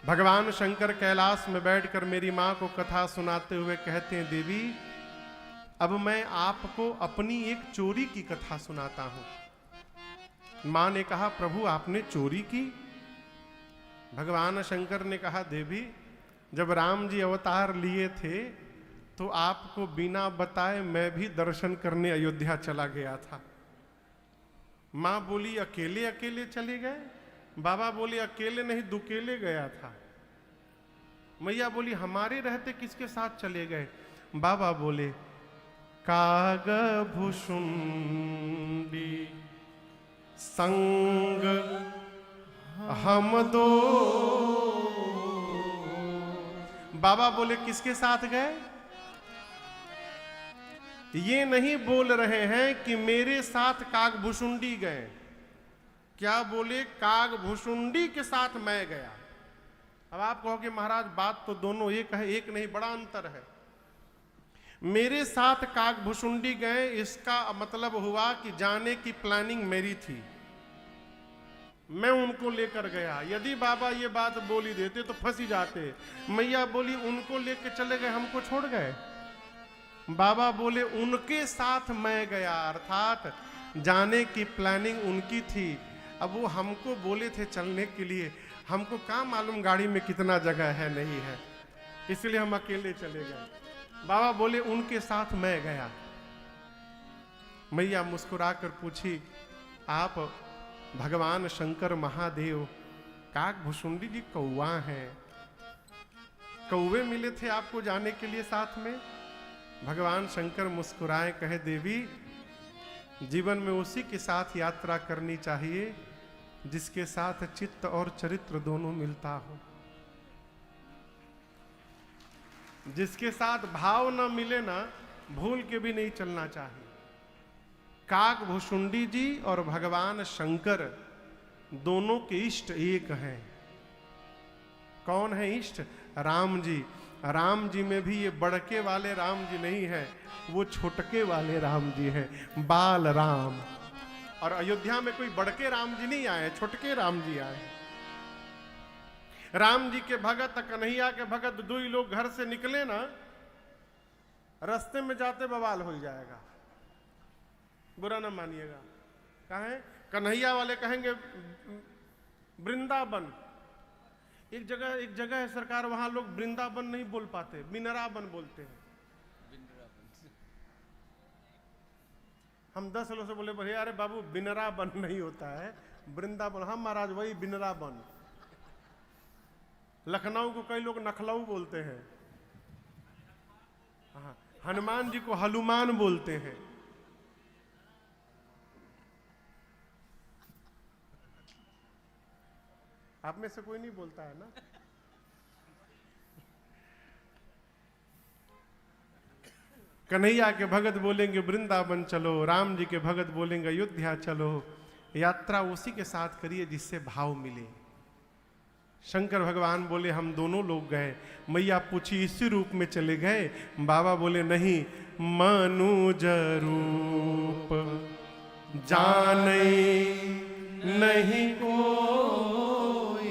भगवान शंकर कैलाश में बैठकर मेरी माँ को कथा सुनाते हुए कहते हैं, देवी अब मैं आपको अपनी एक चोरी की कथा सुनाता हूं। माँ ने कहा, प्रभु आपने चोरी की? भगवान शंकर ने कहा, देवी जब राम जी अवतार लिए थे तो आपको बिना बताए मैं भी दर्शन करने अयोध्या चला गया था। माँ बोली, अकेले अकेले चले गए? बाबा बोले, अकेले नहीं दुकेले गया था। मैया बोली, हमारे रहते किसके साथ चले गए? बाबा बोले, काग भुषुंडी संग हम दो। बाबा बोले, किसके साथ गए? ये नहीं बोल रहे हैं कि मेरे साथ कागभुषुंडी गए, क्या बोले? कागभुषुंडी के साथ मैं गया। अब आप कहोगे, महाराज बात तो दोनों एक है। एक नहीं, बड़ा अंतर है। मेरे साथ कागभुषुंडी गए, इसका मतलब हुआ कि जाने की प्लानिंग मेरी थी, मैं उनको लेकर गया। यदि बाबा ये बात बोल ही देते तो फंस ही जाते। मैया बोली, उनको लेकर चले गए, हमको छोड़ गए? बाबा बोले, उनके साथ मैं गया, अर्थात जाने की प्लानिंग उनकी थी। अब वो हमको बोले थे चलने के लिए, हमको क्या मालूम गाड़ी में कितना जगह है नहीं है, इसलिए हम अकेले चले गए। बाबा बोले, उनके साथ मैं गया। मैया मुस्कुराकर पूछी, आप भगवान शंकर महादेव कागभुषुंडी जी कौवा हैं, कौवे मिले थे आपको जाने के लिए साथ में? भगवान शंकर मुस्कुराए, कहे, देवी जीवन में उसी के साथ यात्रा करनी चाहिए जिसके साथ चित्त और चरित्र दोनों मिलता हो। जिसके साथ भाव न मिले ना, भूल के भी नहीं चलना चाहिए। कागभुषुंडी जी और भगवान शंकर दोनों के इष्ट एक हैं। कौन है इष्ट? राम जी। राम जी में भी ये बड़के वाले राम जी नहीं है, वो छोटके वाले राम जी हैं, बाल राम। और अयोध्या में कोई बड़के राम जी नहीं आए, छोटके राम जी आए। राम जी के भगत, कन्हैया के भगत, दो ही लोग घर से निकले ना, रास्ते में जाते बवाल हो जाएगा, बुरा ना मानिएगा। कहें कन्हैया वाले कहेंगे वृंदावन। एक जगह है सरकार, वहां लोग वृंदावन नहीं बोल पाते, बिनरावन बोलते हैं। हम 10 लोगों से बोले, भैया अरे बाबू बिनरावन नहीं होता है, वृंदावन। हम महाराज वही बिनरावन। लखनऊ को कई लोग नखलऊ बोलते हैं, हाँ, हनुमान जी को हनुमान बोलते हैं। आप में से कोई नहीं बोलता है ना? कन्हैया के भगत बोलेंगे वृंदावन चलो, राम जी के भगत बोलेंगे अयोध्या चलो। यात्रा उसी के साथ करिए जिससे भाव मिले। शंकर भगवान बोले, हम दोनों लोग गए। मैया पूछी, इसी रूप में चले गए? बाबा बोले, नहीं, मनुज रूप जाने नहीं कोई।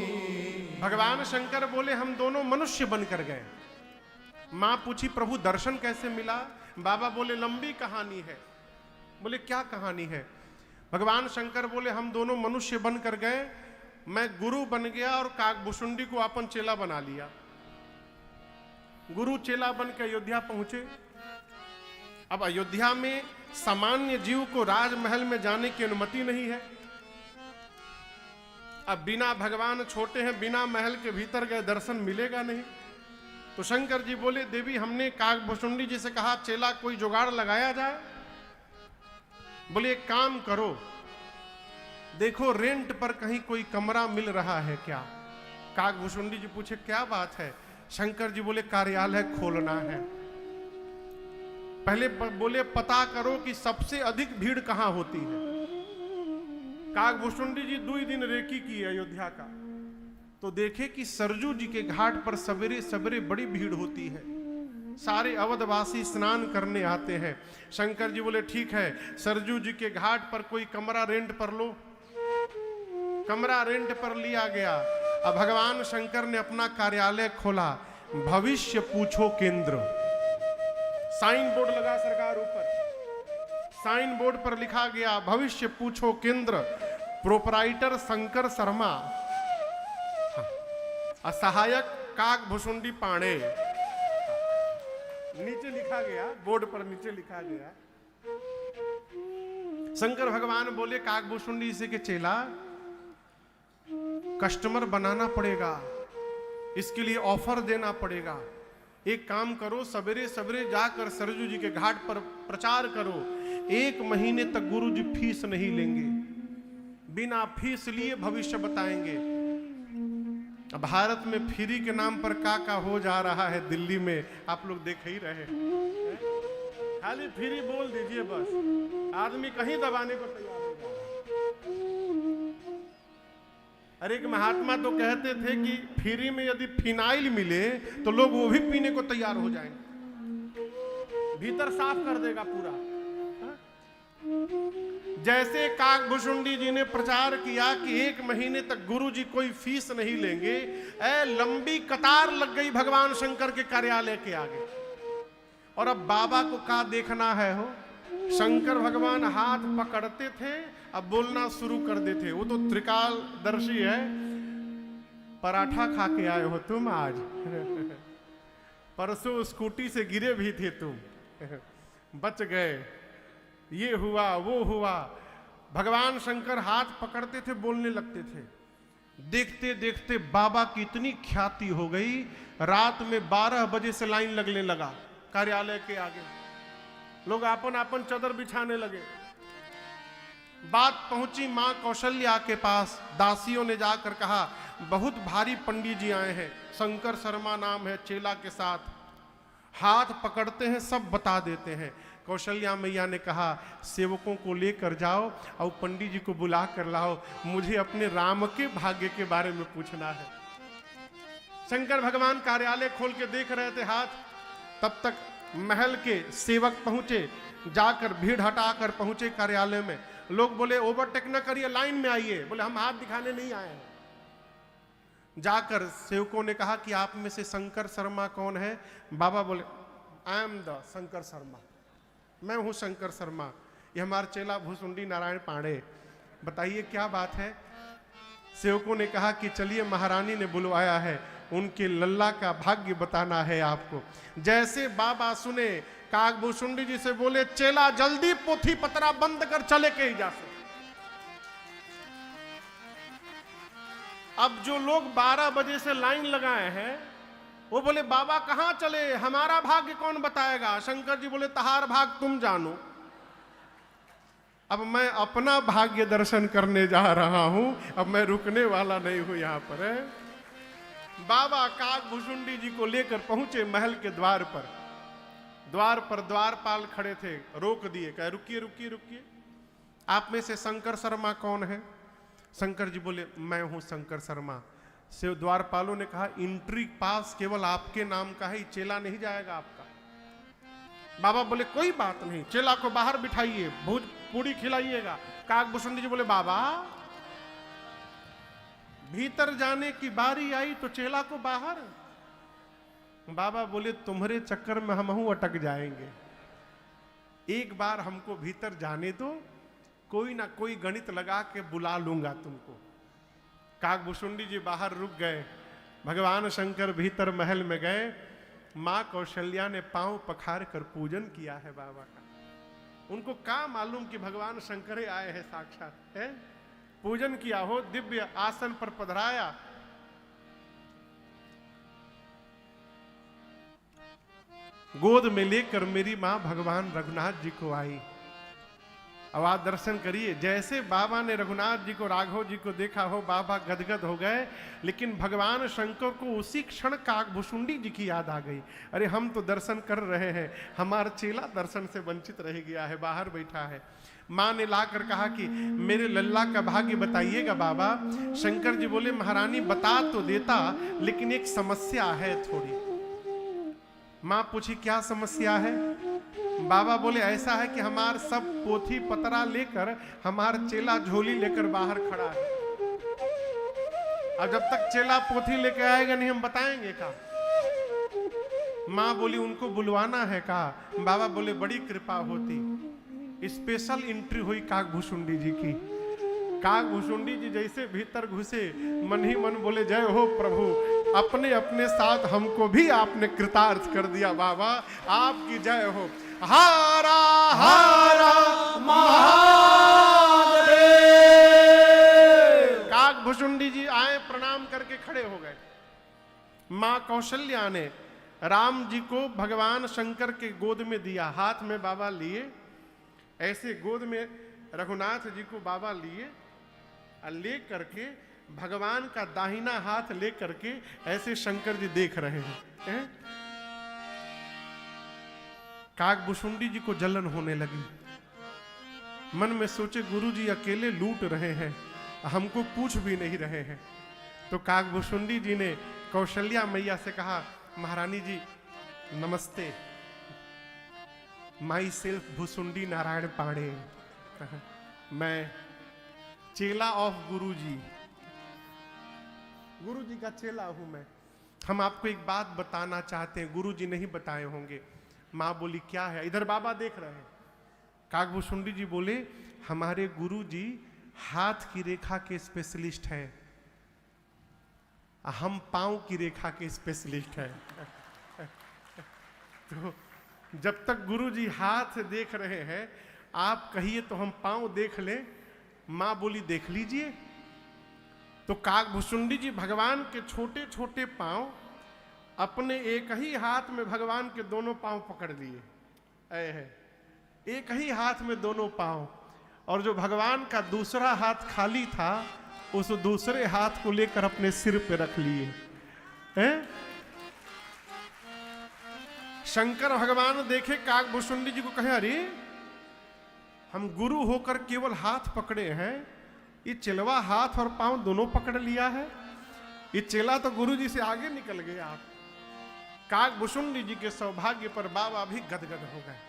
भगवान शंकर बोले, हम दोनों मनुष्य बनकर गए। मां पूछी, प्रभु दर्शन कैसे मिला? बाबा बोले, लंबी कहानी है। बोले, क्या कहानी है? भगवान शंकर बोले, हम दोनों मनुष्य बनकर गए, मैं गुरु बन गया और कागभुषुंडी को अपन चेला बना लिया। गुरु चेला बन के अयोध्या पहुंचे। अब अयोध्या में सामान्य जीव को राजमहल में जाने की अनुमति नहीं है। अब बिना भगवान छोटे हैं, बिना महल के भीतर गए दर्शन मिलेगा नहीं। तो शंकर जी बोले, देवी हमने कागभुषुंडी जी से कहा चेला कोई जुगाड़ लगाया जाए। बोले, एक काम करो, देखो रेंट पर कहीं कोई कमरा मिल रहा है क्या? कागभुषुंडी जी पूछे, क्या बात है? शंकर जी बोले, कार्यालय खोलना है। पहले बोले, पता करो कि सबसे अधिक भीड़ कहां होती है। कागभुषुंडी जी 2 दिन रेकी की अयोध्या का, तो देखे कि सरजू जी के घाट पर सवेरे सवेरे बड़ी भीड़ होती है। सारे अवधवासी स्नान करने आते हैं। शंकर जी बोले, ठीक है, सरजू जी के घाट पर कोई कमरा रेंट पर लो। कमरा रेंट पर लिया गया। अब भगवान शंकर ने अपना कार्यालय खोला, भविष्य पूछो केंद्र। साइन बोर्ड लगा सरकार ऊपर, साइन बोर्ड पर लिखा गया भविष्य पूछो केंद्र, प्रोपराइटर शंकर शर्मा, सहायक काकभुशुंडी पांडे। नीचे लिखा गया, बोर्ड पर नीचे लिखा गया। शंकर भगवान बोले काकभुशुंडी से के चेला, कस्टमर बनाना पड़ेगा, इसके लिए ऑफर देना पड़ेगा। एक काम करो, सवेरे सवेरे जाकर सरजू जी के घाट पर प्रचार करो, 1 महीने तक गुरु जी फीस नहीं लेंगे, बिना फीस लिए भविष्य बताएंगे। अब भारत में फ्री के नाम पर का हो जा रहा है, दिल्ली में आप लोग देख ही रहे हैं। खाली फ्री बोल दीजिए बस, आदमी कहीं दबाने को तैयार हो जाए। अरे एक महात्मा तो कहते थे कि फ्री में यदि फिनाइल मिले तो लोग वो भी पीने को तैयार हो जाएंगे, भीतर साफ कर देगा पूरा। जैसे काकभुशुंडी जी ने प्रचार किया कि 1 महीने तक गुरु जी कोई फीस नहीं लेंगे, लंबी कतार लग गई भगवान शंकर के कार्यालय के आगे। और अब बाबा को क्या देखना है हो, शंकर भगवान हाथ पकड़ते थे, अब बोलना शुरू कर देते। वो तो त्रिकालदर्शी है। पराठा खा के आए हो तुम आज, परसों स्कूटी से गिरे भी थे तुम, बच गए, ये हुआ वो हुआ। भगवान शंकर हाथ पकड़ते थे, बोलने लगते थे। देखते देखते बाबा की इतनी ख्याति हो गई, रात में 12 बजे से लाइन लगने लगा कार्यालय के आगे। लोग आपन आपन चादर बिछाने लगे। बात पहुंची मां कौशल्या के पास, दासियों ने जाकर कहा बहुत भारी पंडित जी आए हैं, शंकर शर्मा नाम है, चेला के साथ। हाथ पकड़ते हैं, सब बता देते हैं। कौशल्या मैया ने कहा सेवकों को लेकर जाओ और पंडित जी को बुला कर लाओ, मुझे अपने राम के भाग्य के बारे में पूछना है। शंकर भगवान कार्यालय खोल के देख रहे थे हाथ, तब तक महल के सेवक पहुंचे, जाकर भीड़ हटाकर पहुंचे कार्यालय में। लोग बोले ओवरटेक न करिए, लाइन में आइए। बोले हम हाथ दिखाने नहीं आए हैं। जाकर सेवकों ने कहा कि आप में से शंकर शर्मा कौन है? बाबा बोले I am the Shankar Sharma, मैं हूं शंकर शर्मा, ये हमारा चेला भुशुंडी नारायण पांडे, बताइए क्या बात है? सेवकों ने कहा कि चलिए महारानी ने बुलवाया है, उनके लल्ला का भाग्य बताना है आपको। जैसे बाबा सुने, काकभुशुंडी जी से बोले चेला जल्दी पोथी पतरा बंद कर, चले के ही जा सकते। अब जो लोग 12 बजे से लाइन लगाए हैं वो बोले बाबा कहां चले, हमारा भाग्य कौन बताएगा? शंकर जी बोले तहार भाग तुम जानो, अब मैं अपना भाग्य दर्शन करने जा रहा हूं, अब मैं रुकने वाला नहीं हूं यहां पर। बाबा काकभुशुंडी जी को लेकर पहुंचे महल के द्वार पर। द्वार पर द्वारपाल खड़े थे, रोक दिए, कहे रुकिए रुकिए रुकिए, आप में से शंकर शर्मा कौन है? शंकर जी बोले मैं हूं शंकर शर्मा। से द्वारपालों ने कहा एंट्री पास केवल आपके नाम का है, चेला नहीं जाएगा आपका। बाबा बोले कोई बात नहीं, चेला को बाहर बिठाइए, भूज पूरी खिलाइएगा। काकभुशुंडी जी बोले बाबा भीतर जाने की बारी आई तो चेला को बाहर। बाबा बोले तुम्हारे चक्कर में हम अटक जाएंगे, एक बार हमको भीतर जाने दो, कोई ना कोई गणित लगा के बुला लूंगा तुमको। काकभुशुंडी जी बाहर रुक गए, भगवान शंकर भीतर महल में गए। मां कौशल्या ने पांव पखार कर पूजन किया है बाबा का। उनको क्या मालूम कि भगवान शंकर आए हैं साक्षात, है? पूजन किया हो, दिव्य आसन पर पधराया। गोद में लेकर मेरी मां भगवान रघुनाथ जी को आई। अब आप दर्शन करिए, जैसे बाबा ने रघुनाथ जी को, राघव जी को देखा हो, बाबा गदगद हो गए। लेकिन भगवान शंकर को उसी क्षण काकभुशुंडी जी की याद आ गई। अरे हम तो दर्शन कर रहे हैं, हमारा चेला दर्शन से वंचित रह गया है, बाहर बैठा है। मां ने लाकर कहा कि मेरे लल्ला का भाग्य बताइएगा बाबा। शंकर जी बोले महारानी बता तो देता, लेकिन एक समस्या है थोड़ी। मां पूछी क्या समस्या है? बाबा बोले ऐसा है कि हमार सब पोथी पतरा लेकर हमार चेला झोली लेकर बाहर खड़ा है। अब जब तक चेला पोथी लेके आएगा नहीं हम बताएंगे का। माँ बोली उनको बुलवाना है का। बाबा बोले बड़ी कृपा होती। स्पेशल एंट्री हुई काकभूषुंडी जी की। काकभूषुंडी जी जैसे भीतर घुसे मन ही मन बोले जय हो प्रभु, अपने अपने साथ हमको भी आपने कृतार्थ कर दिया बाबा, आपकी जय हो। हारा हारा महादेव। काकभूषुंडी जी आए, प्रणाम करके खड़े हो गए। मां कौशल्या ने राम जी को भगवान शंकर के गोद में दिया, हाथ में बाबा लिए, ऐसे गोद में रघुनाथ जी को बाबा लिए, ले करके भगवान का दाहिना हाथ ले करके ऐसे शंकर जी देख रहे हैं। काकभूषुंडी जी को जलन होने लगी। मन में सोचे गुरु जी अकेले लूट रहे हैं, हमको पूछ भी नहीं रहे हैं। तो काकभूषुंडी जी ने कौशल्या मैया से कहा, महारानी जी नमस्ते, माई सेल्फ भूसुंडी नारायण पांडे, मैं चेला ऑफ गुरु जी का चेला हूं मैं। हम आपको एक बात बताना चाहते हैं, गुरु जी नहीं बताए होंगे। माँ बोली क्या है? इधर बाबा देख रहे हैं। काकभूषुंडी जी बोले हमारे गुरु जी हाथ की रेखा के स्पेशलिस्ट हैं, हम पांव की रेखा के स्पेशलिस्ट हैं। तो जब तक गुरु जी हाथ देख रहे हैं, आप कहिए तो हम पांव देख लें। मां बोली देख लीजिए। तो काकभूषुंडी जी भगवान के छोटे छोटे पांव अपने एक ही हाथ में भगवान के दोनों पांव पकड़ लिए, एक ही हाथ में दोनों पांव, और जो भगवान का दूसरा हाथ खाली था उस दूसरे हाथ को लेकर अपने सिर पे रख लिए। शंकर भगवान देखे काकभूषुंडी जी को, कहे अरे हम गुरु होकर केवल हाथ पकड़े हैं, ये चेलवा हाथ और पांव दोनों पकड़ लिया है। ये चेला तो गुरु जी से आगे निकल गए। आप काकभूषुंडी जी के सौभाग्य पर बाबा भी गदगद हो गए।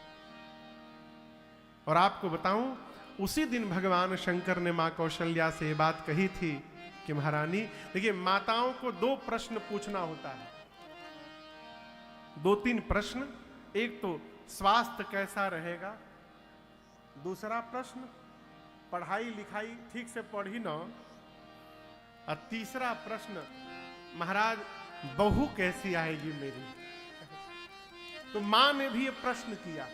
और आपको बताऊं, उसी दिन भगवान शंकर ने मां कौशल्या से ये बात कही थी कि महारानी देखिए, माताओं को 2 प्रश्न पूछना होता है, 2-3 प्रश्न। एक तो स्वास्थ्य कैसा रहेगा, दूसरा प्रश्न पढ़ाई लिखाई ठीक से पढ़ी ना, और तीसरा प्रश्न महाराज बहू कैसी आएगी मेरी। तो मां ने भी ये प्रश्न किया,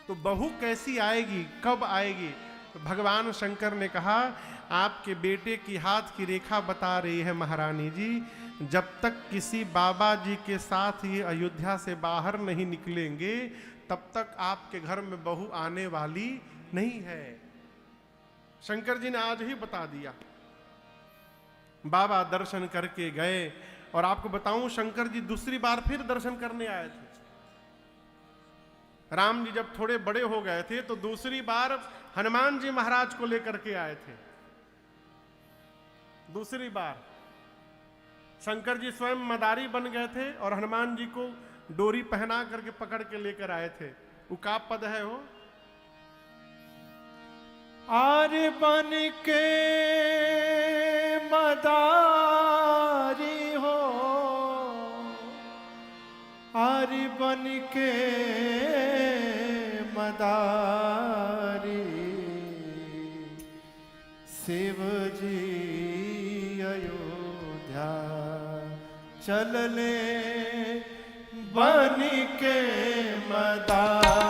तो बहू कैसी आएगी, कब आएगी? तो भगवान शंकर ने कहा आपके बेटे की हाथ की रेखा बता रही है महारानी जी, जब तक किसी बाबा जी के साथ ये अयोध्या से बाहर नहीं निकलेंगे तब तक आपके घर में बहू आने वाली नहीं है। शंकर जी ने आज ही बता दिया। बाबा दर्शन करके गए, और आपको बताऊं शंकर जी दूसरी बार फिर दर्शन करने आए थे। राम जी जब थोड़े बड़े हो गए थे तो दूसरी बार हनुमान जी महाराज को लेकर के आए थे। दूसरी बार शंकर जी स्वयं मदारी बन गए थे और हनुमान जी को डोरी पहना करके पकड़ के लेकर आए थे। वो का पद है वो, आर्य बन के मदारी हो, आर्य बन के मदारी, शिव जी अयोध्या चलले बन के मदारी।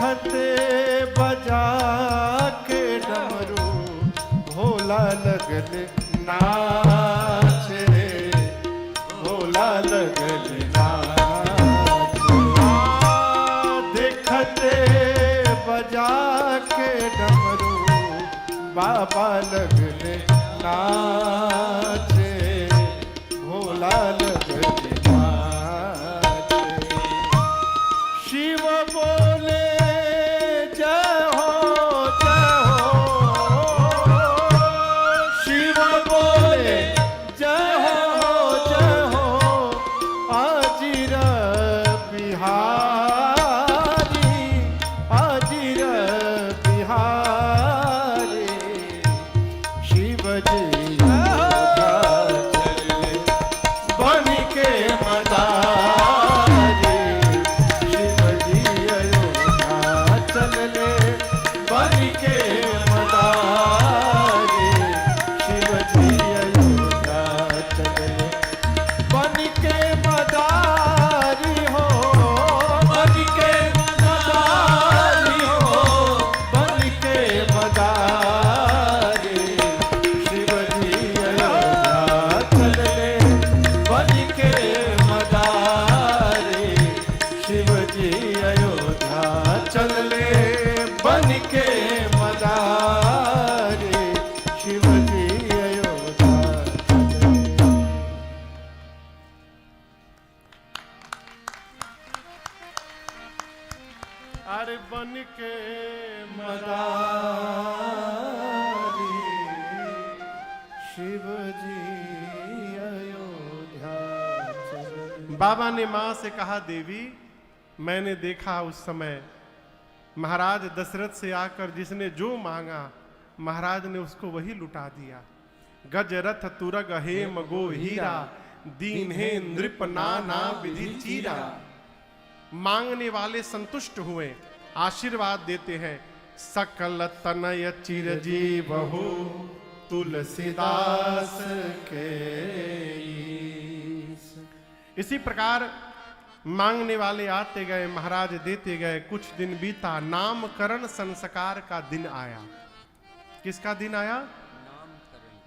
देखते बजा के डमरू भोला लगल नाचे, भोला लगल नाचे। देखते बजा के डमरू बाबा लगल नाचे, भोला लगल नाचे। शिव बोले जय हो जय हो, शिव बोले जय हो जय हो, आजिर बिहारी, आजिर बिहारी। शिव जी बन के मदारी, शिव जी अयोध्या चले बन के मदारी, शिव जी अयोध्या चले बन के मदारी हो, बन के मदारी हो, बन के मदारी। शिव जी अयोध्या चले बन के मदारी, शिव जी अयोध्या चले बन के मदारी, शिव जी अयोध्या चले। अरे बन के मदारी, शिव जी अयोध्या चले। बाबा ने मां से कहा, देवी मैंने देखा उस समय महाराज दशरथ से आकर जिसने जो मांगा महाराज ने उसको वही लुटा दिया। गज रथ तुरग हेम गो हीरा, दीन है नृप नाना विधि चीरा। मांगने वाले संतुष्ट हुए, आशीर्वाद देते हैं, सकल तनय चिरजीव हो तुलसीदास के इसी प्रकार मांगने वाले आते गए, महाराज देते गए। कुछ दिन बीता, नामकरण संस्कार का दिन आया। किसका दिन आया?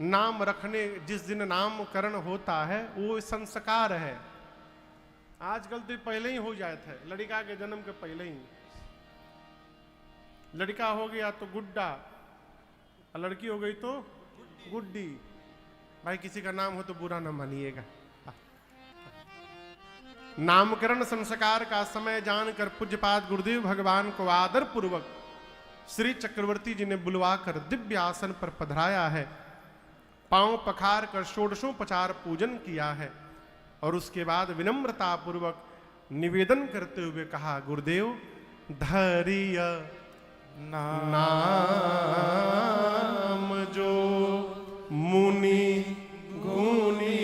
नाम रखने, जिस दिन नामकरण होता है वो संस्कार है। आजकल तो पहले ही हो जाता है, लड़का के जन्म के पहले ही। लड़का हो गया तो गुड्डा, और लड़की हो गई तो गुड्डी। भाई किसी का नाम हो तो बुरा ना मानिएगा। नामकरण संस्कार का समय जानकर पूज्यपाद गुरुदेव भगवान को आदर पूर्वक श्री चक्रवर्ती जी ने बुलवाकर दिव्य आसन पर पधराया है। पांव पखार कर षोडशोपचार पूजन किया है और उसके बाद विनम्रता पूर्वक निवेदन करते हुए कहा, गुरुदेव धैर्य नाम जो मुनि गुणी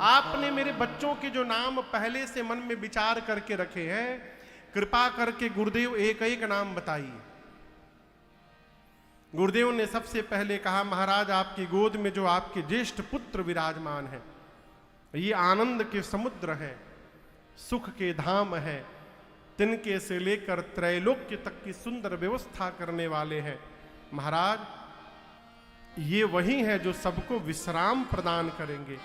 आपने मेरे बच्चों के जो नाम पहले से मन में विचार करके रखे हैं, कृपा करके गुरुदेव एक एक नाम बताइए। गुरुदेव ने सबसे पहले कहा, महाराज आपकी गोद में जो आपके ज्येष्ठ पुत्र विराजमान है, ये आनंद के समुद्र हैं, सुख के धाम हैं, तिनके से लेकर त्रैलोक्य तक की सुंदर व्यवस्था करने वाले हैं। महाराज ये वही है जो सबको विश्राम प्रदान करेंगे,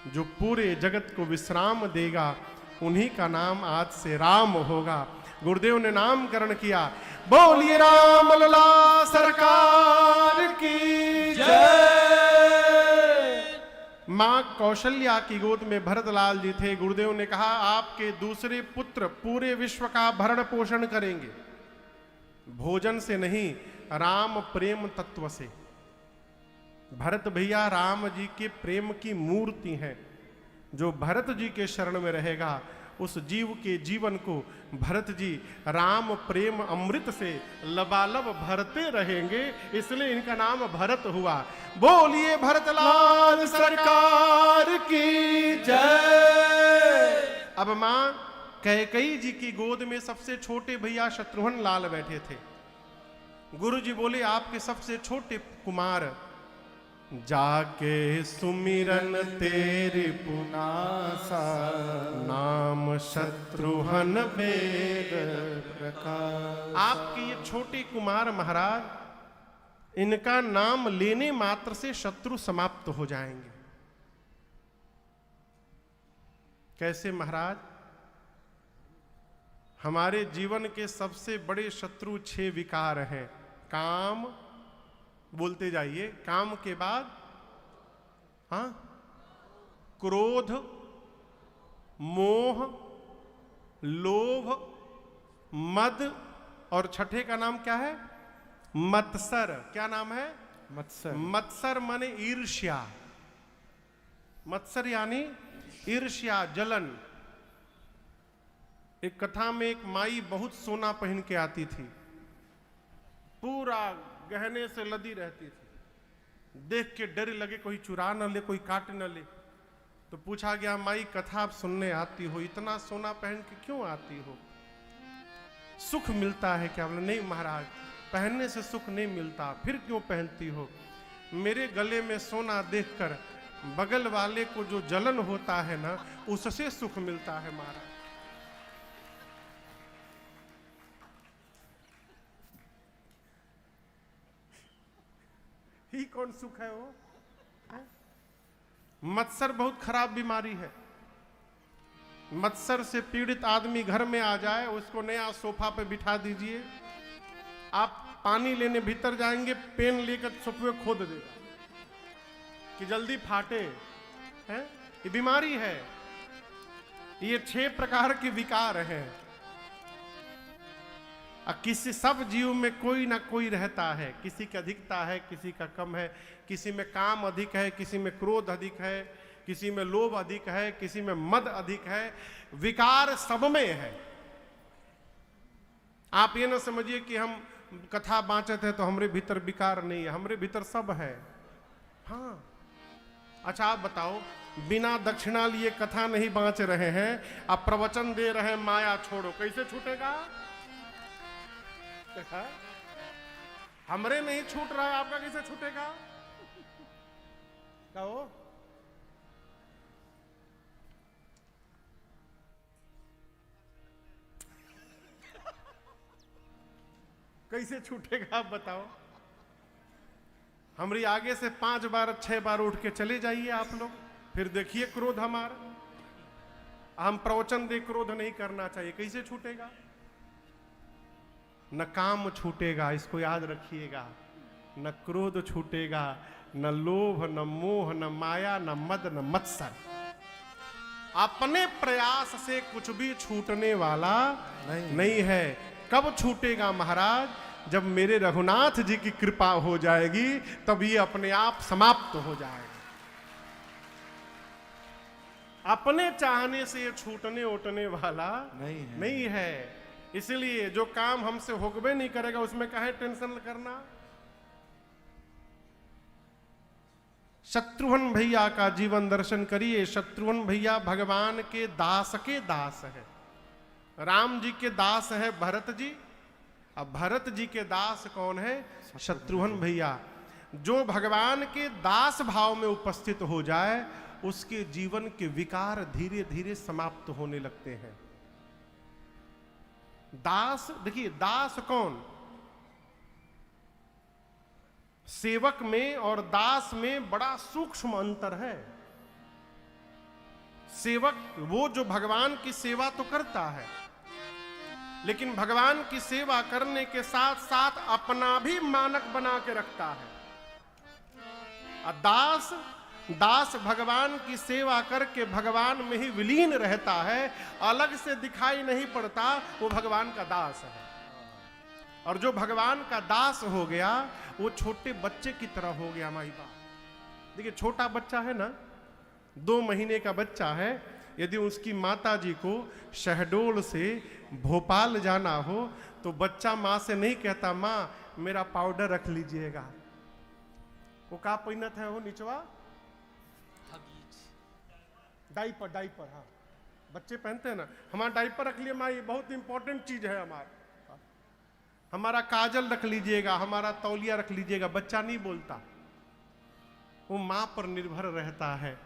जो पूरे जगत को विश्राम देगा, उन्हीं का नाम आज से राम होगा। गुरुदेव ने नामकरण किया। बोलिए राम लला सरकार की जय। मां कौशल्या की गोद में भरतलाल जी थे। गुरुदेव ने कहा, आपके दूसरे पुत्र पूरे विश्व का भरण पोषण करेंगे, भोजन से नहीं, राम प्रेम तत्व से। भरत भैया राम जी के प्रेम की मूर्ति हैं। जो भरत जी के शरण में रहेगा उस जीव के जीवन को भरत जी राम प्रेम अमृत से लबालब भरते रहेंगे, इसलिए इनका नाम भरत हुआ। बोलिए भरतलाल सरकार की जय। अब मां कैकेयी जी की गोद में सबसे छोटे भैया शत्रुघ्न लाल बैठे थे। गुरु जी बोले, आपके सबसे छोटे कुमार जाके सुमिरन तेरे पुनासा नाम शत्रुहन वेद वेद। प्रकाश। आपके ये छोटे कुमार महाराज, इनका नाम लेने मात्र से शत्रु समाप्त हो जाएंगे। कैसे महाराज? हमारे जीवन के सबसे बड़े शत्रु 6 विकार हैं। काम, बोलते जाइए, काम के बाद हाँ, क्रोध, मोह, लोभ, मद, और छठे का नाम क्या है? मत्सर। क्या नाम है? मत्सर। मत्सर माने ईर्ष्या। मत्सर यानी ईर्ष्या, जलन। एक कथा में एक माई बहुत सोना पहन के आती थी, पूरा गहने से लदी रहती थी। देख के डर लगे कोई चुरा न ले, कोई काट न ले। तो पूछा गया, माई कथा आप सुनने आती हो, इतना सोना पहन के क्यों आती हो? सुख मिलता है क्या? बोले नहीं महाराज, पहनने से सुख नहीं मिलता। फिर क्यों पहनती हो? मेरे गले में सोना देखकर बगल वाले को जो जलन होता है ना, उससे सुख मिलता है महाराज। ही कौन सुख है वो? मत्सर बहुत खराब बीमारी है। मत्सर से पीड़ित आदमी घर में आ जाए, उसको नया सोफा पे बिठा दीजिए, आप पानी लेने भीतर जाएंगे, पेन लेकर सोफे खोद देगा कि जल्दी फाटे। है ये बीमारी है। ये 6 प्रकार के विकार हैं। किसी सब जीव में कोई ना कोई रहता है, किसी की अधिकता है, किसी का कम है, किसी में काम अधिक है, किसी में क्रोध अधिक है, किसी में लोभ अधिक है, किसी में मद अधिक है। विकार सब में है। आप ये ना समझिए कि हम कथा बाँचते हैं तो हमारे भीतर विकार नहीं है, हमारे भीतर सब है। हाँ, अच्छा आप बताओ, बिना दक्षिणा लिए कथा नहीं बाँच रहे हैं, आप प्रवचन दे रहे हैं माया छोड़ो, कैसे छूटेगा? हमरे नहीं छूट रहा है, आपका कैसे छूटेगा? कहो। कैसे छूटेगा आप बताओ? हमारी आगे से 5 बार 6 बार उठ के चले जाइए आप लोग, फिर देखिए क्रोध हमारा। हम प्रवचन दे क्रोध नहीं करना चाहिए, कैसे छूटेगा? न काम छूटेगा, इसको याद रखिएगा। न क्रोध छूटेगा, न लोभ, न मोह, न माया, न मद, न मत्सर। अपने प्रयास से कुछ भी छूटने वाला नहीं है। कब छूटेगा महाराज? जब मेरे रघुनाथ जी की कृपा हो जाएगी, तब ये अपने आप समाप्त हो जाएगा। अपने चाहने से ये छूटने उठने वाला नहीं है। इसलिए जो काम हमसे होगबे नहीं करेगा, उसमें काहे टेंशन करना? शत्रुघ्न भैया का जीवन दर्शन करिए। शत्रुघ्न भैया भगवान के दास है। राम जी के दास है भरत जी। अब भरत जी के दास कौन है? शत्रुघ्न भैया। जो भगवान के दास भाव में उपस्थित हो जाए, उसके जीवन के विकार धीरे धीरे समाप्त होने लगते हैं। दास, देखिए दास कौन? सेवक में और दास में बड़ा सूक्ष्म अंतर है। सेवक वो जो भगवान की सेवा तो करता है, लेकिन भगवान की सेवा करने के साथ साथ अपना भी मानक बना के रखता है। और दास भगवान की सेवा करके भगवान में ही विलीन रहता है, अलग से दिखाई नहीं पड़ता, वो भगवान का दास है। और जो भगवान का दास हो गया, वो छोटे बच्चे की तरह हो गया। माई बाप देखिए, छोटा बच्चा है ना, 2 महीने का बच्चा है, यदि उसकी माता जी को शहडोल से भोपाल जाना हो, तो बच्चा माँ से नहीं कहता, माँ मेरा पाउडर रख लीजिएगा। वो का पहिनत है? वो निचवा डाइपर। हाँ, बच्चे पहनते हैं ना, हमारा डाइपर रख लिए माँ, ये बहुत इंपॉर्टेंट चीज है हमारा काजल रख लीजिएगा, हमारा तौलिया रख लीजिएगा। बच्चा नहीं बोलता। वो माँ पर निर्भर रहता है।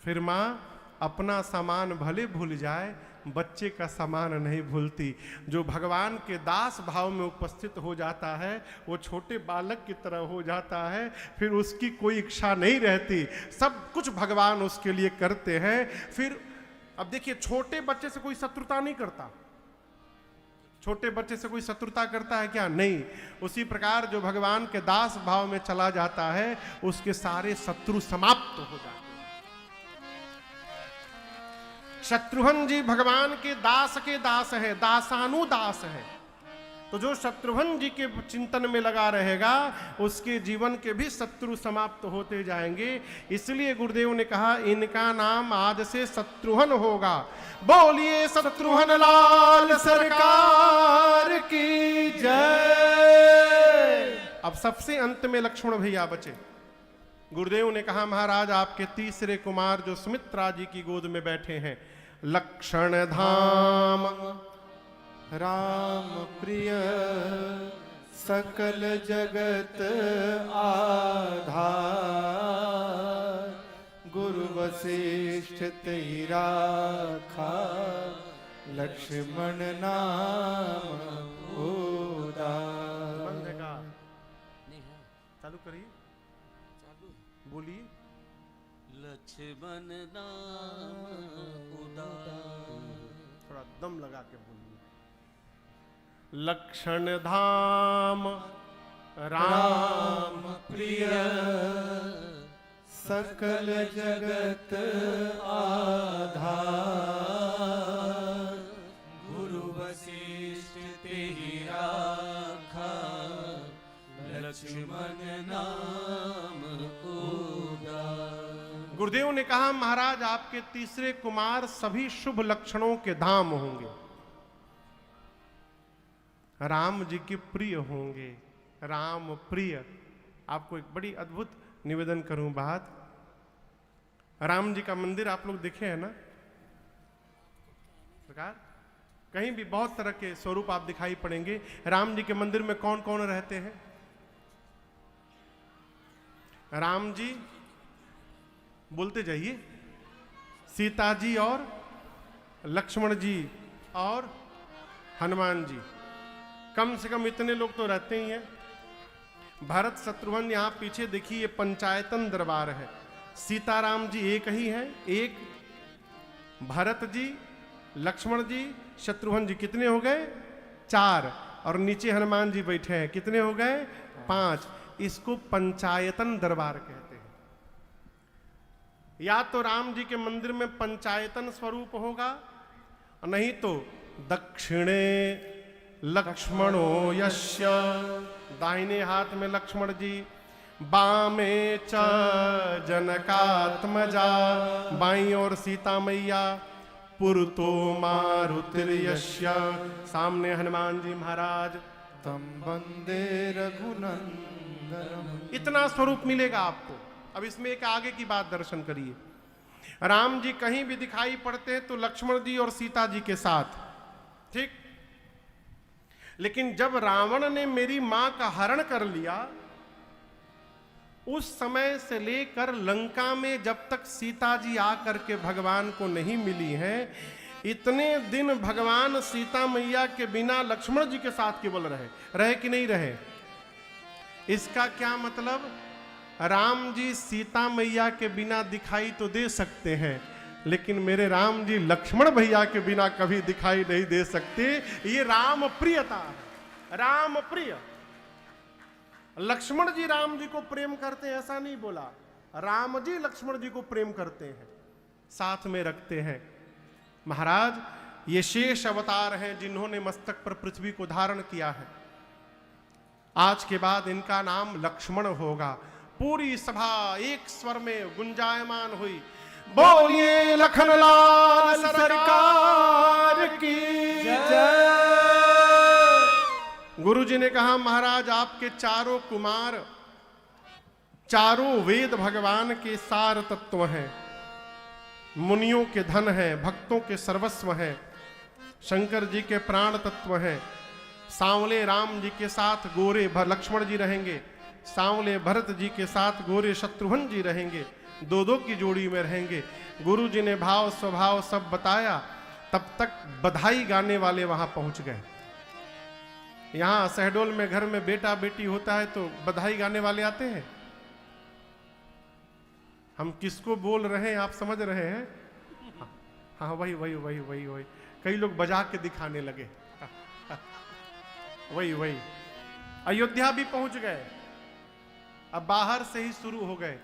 फिर माँ अपना सामान भले भूल जाए, बच्चे का सामान नहीं भूलती। जो भगवान के दास भाव में उपस्थित हो जाता है वो छोटे बालक की तरह हो जाता है, फिर उसकी कोई इच्छा नहीं रहती, सब कुछ भगवान उसके लिए करते हैं। फिर अब देखिए, छोटे बच्चे से कोई शत्रुता नहीं करता। छोटे बच्चे से कोई शत्रुता करता है क्या? नहीं। उसी प्रकार जो भगवान के दास भाव में चला जाता है उसके सारे शत्रु समाप्त हो जाते हैं। शत्रुघ्न जी भगवान के दास है, दासानुदास है। तो जो शत्रुघ्न जी के चिंतन में लगा रहेगा उसके जीवन के भी शत्रु समाप्त होते जाएंगे। इसलिए गुरुदेव ने कहा इनका नाम आज से शत्रुघ्न होगा। बोलिए शत्रुघ्न लाल सरकार की जय। अब सबसे अंत में लक्ष्मण भैया बचे। गुरुदेव ने कहा महाराज आपके तीसरे कुमार जो सुमित्रा जी की गोद में बैठे हैं, लक्षण धाम राम प्रिय सकल जगत आधार, गुरु वशिष्ठ तेहि राखा, लक्ष्मण नाम उदार। बंद है का? चालू करिए, बोलिए। लक्ष्मण नाम उदार। थोड़ा दम लगा के बोलिए। लक्षण धाम राम प्रिय सकल जगत आधार, गुरु वशिष्ठ तेहि राखा, लक्ष्मण नाम उदार। गुरुदेव ने कहा महाराज आपके तीसरे कुमार सभी शुभ लक्षणों के धाम होंगे, राम जी के प्रिय होंगे। राम प्रिय। आपको एक बड़ी अद्भुत निवेदन करूं बात। राम जी का मंदिर आप लोग देखे हैं ना सरकार? कहीं भी बहुत तरह के स्वरूप आप दिखाई पड़ेंगे। राम जी के मंदिर में कौन कौन रहते हैं? राम जी, बोलते जाइए, सीता जी और लक्ष्मण जी और हनुमान जी। कम से कम इतने लोग तो रहते ही हैं। भरत शत्रुघ्न यहाँ पीछे देखिए पंचायतन दरबार है। सीताराम जी एक ही है, एक। भरत जी, लक्ष्मण जी, शत्रुघ्न जी कितने हो गए? 4। और नीचे हनुमान जी बैठे हैं, कितने हो गए? 5। इसको पंचायतन दरबार कहते हैं। या तो राम जी के मंदिर में पंचायतन स्वरूप होगा, नहीं तो दक्षिणे लक्ष्मणो यस्य, दाहिने हाथ में लक्ष्मण जी, बामे च जनकात्मजा, बाईं ओर सीता मैया, पुरतो मारुतिर्यस्य, सामने हनुमान जी महाराज, तम वंदे रघुनंदनम। इतना स्वरूप मिलेगा आपको। अब इसमें एक आगे की बात दर्शन करिए। राम जी कहीं भी दिखाई पड़ते हैं तो लक्ष्मण जी और सीता जी के साथ, ठीक। लेकिन जब रावण ने मेरी मां का हरण कर लिया, उस समय से लेकर लंका में जब तक सीता जी आकर के भगवान को नहीं मिली हैं, इतने दिन भगवान सीता मैया के बिना लक्ष्मण जी के साथ केवल रहे कि नहीं रहे? इसका क्या मतलब? राम जी सीता मैया के बिना दिखाई तो दे सकते हैं, लेकिन मेरे राम जी लक्ष्मण भैया के बिना कभी दिखाई नहीं दे सकते। ये राम प्रियता है, राम प्रिय। लक्ष्मण जी राम जी को प्रेम करते हैं ऐसा नहीं बोला, राम जी लक्ष्मण जी को प्रेम करते हैं, साथ में रखते हैं। महाराज ये शेष अवतार हैं जिन्होंने मस्तक पर पृथ्वी को धारण किया है। आज के बाद इनका नाम लक्ष्मण होगा। पूरी सभा एक स्वर में गुंजायमान हुई, बोलिए लखनलाल सरकार की जय। गुरु जी ने कहा महाराज आपके चारों कुमार चारों वेद भगवान के सार तत्व हैं, मुनियों के धन हैं, भक्तों के सर्वस्व हैं, शंकर जी के प्राण तत्व हैं। सांवले राम जी के साथ गोरे लक्ष्मण जी रहेंगे, सांवले भरत जी के साथ गोरे शत्रुघ्न जी रहेंगे, दो दो की जोड़ी में रहेंगे। गुरु जी ने भाव स्वभाव सब बताया, तब तक बधाई गाने वाले वहां पहुंच गए। यहां शहडोल में घर में बेटा बेटी होता है तो बधाई गाने वाले आते हैं। हम किसको बोल रहे हैं आप समझ रहे हैं? हाँ वही वही वही वही वही कई लोग बजा के दिखाने लगे। वही वही अयोध्या भी पहुंच गए, अब बाहर से ही शुरू हो गए।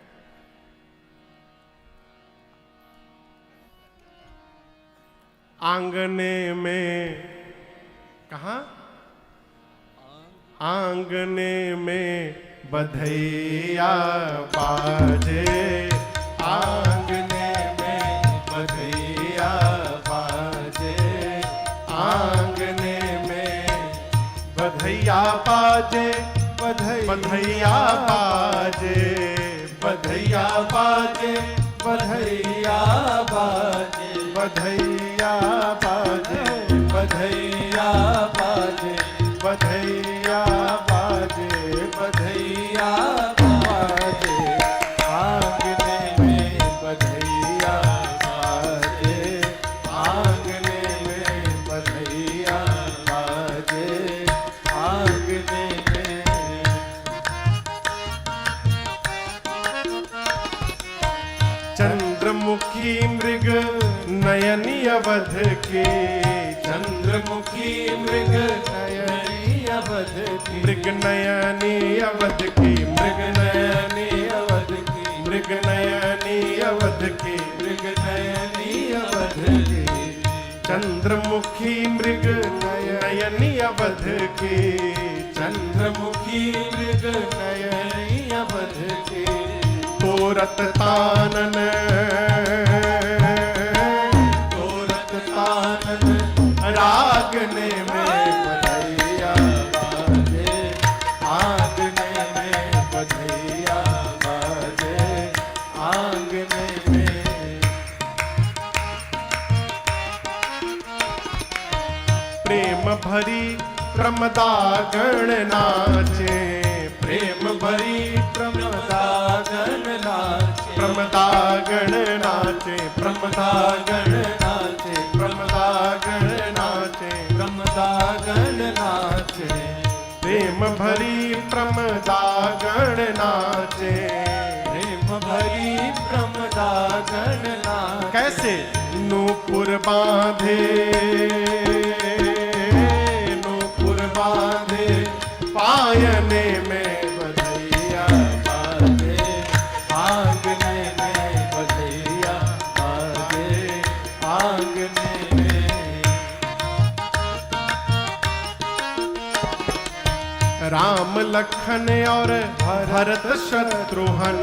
आंगने में, कहा? आंगने में बधैया बाजे, आंगने में बधैया बाजे, आंगने में बधैया बाजे, बधैया बाजे, बधैया बाजे, बधैया बाजे, बधैया बाजे, बधैया बाजे, बधैया बाजे, बधैया बाजे, आंगने में बधैया बाजे, आंगने में बधैया बाजे, आंगने में। चंद्रमुखी मृग नयनी अवध के, चंद्रमुखी मृग नयनी अवध की, मृग नयनी अवध की, मृग नयनी अवध की, मृग नयनी अवध की, मृग नयनी अवध की, चंद्रमुखी मृग नयनी अवध की, चंद्रमुखी मृग नयनी अवध की, तोरत तानन, तोरत तानन रागने में बधैया बाजे, आंगने में बधैया बाजे, आंगने में। प्रेम भरी प्रमदागण नाचे, प्रेम भरी प्रमदागण नाचे, प्रमदागण नाचे, प्रमदागण नाचे, प्रमदागण नाचे, प्रमदागण नाचे, प्रेम भरी प्रमदागण नाचे। प्रेम भरी प्रमदागण नाचे। कैसे? नूपुर बांधे, नूपुर बांधे पायने में बधैया बाजे, आंगने में बधैया बाजे, आंगने में। राम लखन और भरत शत्रुघ्न,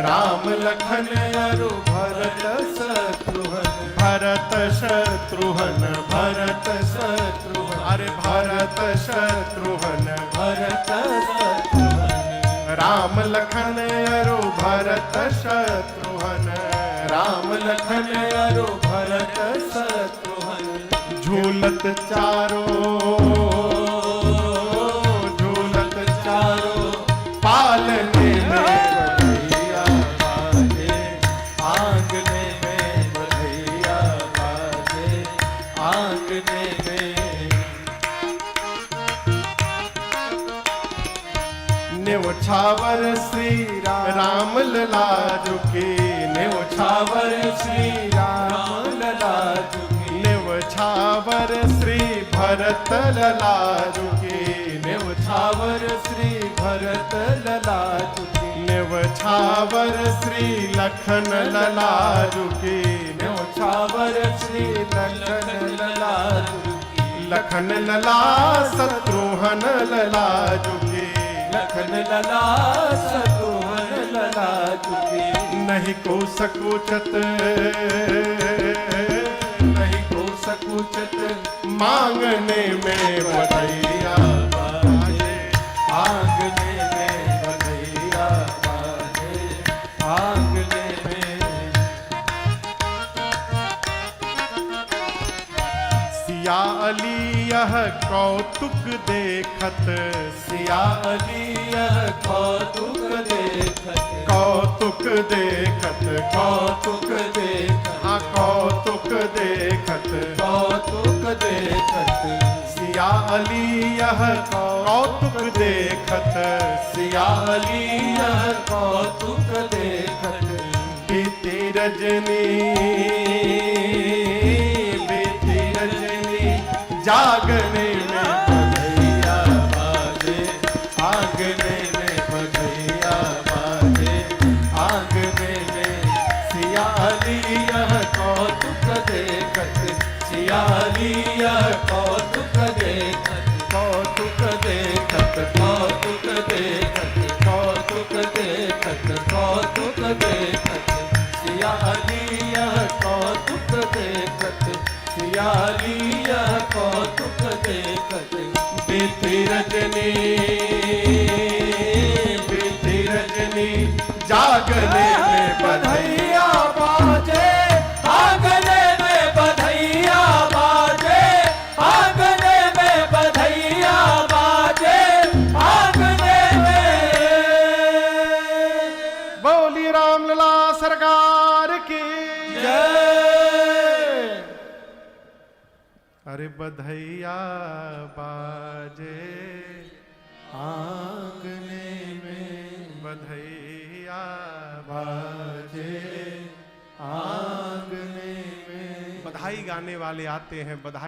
राम लखन और भरत शत्रुघ्न, भरत शत्रुघ्न, भरत शत्रुघ्न, अरे भरत शत्रुघ्न, भरत शत्रुघ्न, राम लखन और भरत शत्रुघ्न, राम लखन और भरत शत्रुघ्न, झूलत चारों, झूलत चारों पालने में बधैया बाजे, आंगने में बधैया बाजे, आंगने में। न्यौछावर श्री राम लला झुके, न्यौछावर श्री राम लला झुकी, न्यौछावर श्री भरत लला झुके, न्यौछावर श्री भरत लला झुकी, न्यौछावर श्री लखन लला झुके, न्यौछावर श्री लखन लला झुकी, लखन लला शत्रुघ्न लला झुके, लखन लला शत्रुघ्न लला झुकी, नहीं को सकुचत, नहीं को सकुचत मांगने में बधैया बाजे, आंगने में बधैया बाजे, आंगने में। सिया अली यह कौतुक देखत, सिया अली यह कौतुक देखत, कौतुक देखत, कौतुक देखत, हाँ कौतुक देखत, कौतुक देखत, सिया अली यह कौतुक देखत, सिया अली यह कौतुक देखत, बीती रजनी, बीती रजनी जागने में बधैया बाजे, आंगने में बधैया बाजे, आंगने में सिया अली यह कौतुक देखत, सिया अली यह कौतुक देखत, कौतुक देखत, कौतुक देखत, कौतुक देखत, कौतुक देखत, सिया अली यह कौतुक देखत, सिया अली यह कौतुक देखत, बीती रजनी, बीती रजनी जागने में बधैया बाजे, आंगने में बधैया बाजे, आंगने में बधैया बाजे, आंगने में। बोली रामलला सरकार की जय। अरे बधैया बाजे, आंगने में बधैया बाजे, आंगने में। बधाई गाने वाले आते हैं, बधाई